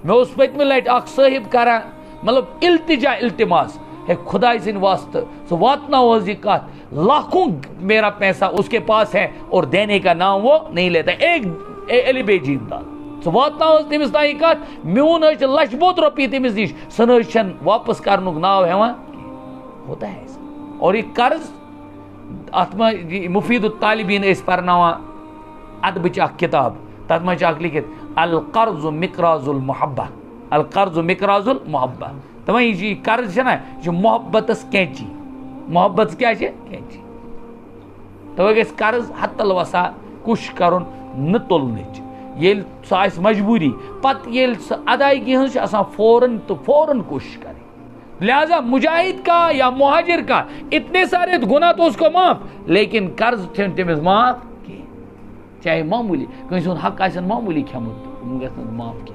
میں اس پتمہ لٹ اخ صاحب کران مطلب التجا التماس ہے خدائی سن واسطہ سو واتنا یہ کت لاکھوں میرا پیسہ اس کے پاس ہے اور دینے کا نام وہ نہیں لیتا ایک علی بے جیم دال سو واتنا تمس تھی کت میون لچھ بوت روپیے تمس نش سہ واپس کرنک ناو ہیوان ہوتا ہے ایسا اور یہ قرض ات مفید الطالبین اس پرناوان ادبچ اخ کتاب تر مجھ لکھت القرض مقراض المحبہ القرض مقراض المحبہ دپان یہ قرض نا یہ محبت کینچی محبت کیا کینچی تو گھس قرض حتل وسا کش کرن نہ تلنچ یل سہ آس مجبوری پتہ یل سہ ادائیگی ہنس آسان فوراً تو فوراً کوشش کرے لہذا مجاہد کا یا مہاجر کا اتنے سارے گناہ تو اس کو معاف لیکن قرض چھن تمس معاف کی چاہے معمولی کنس حق آسن معمولی کھیمت معاف کی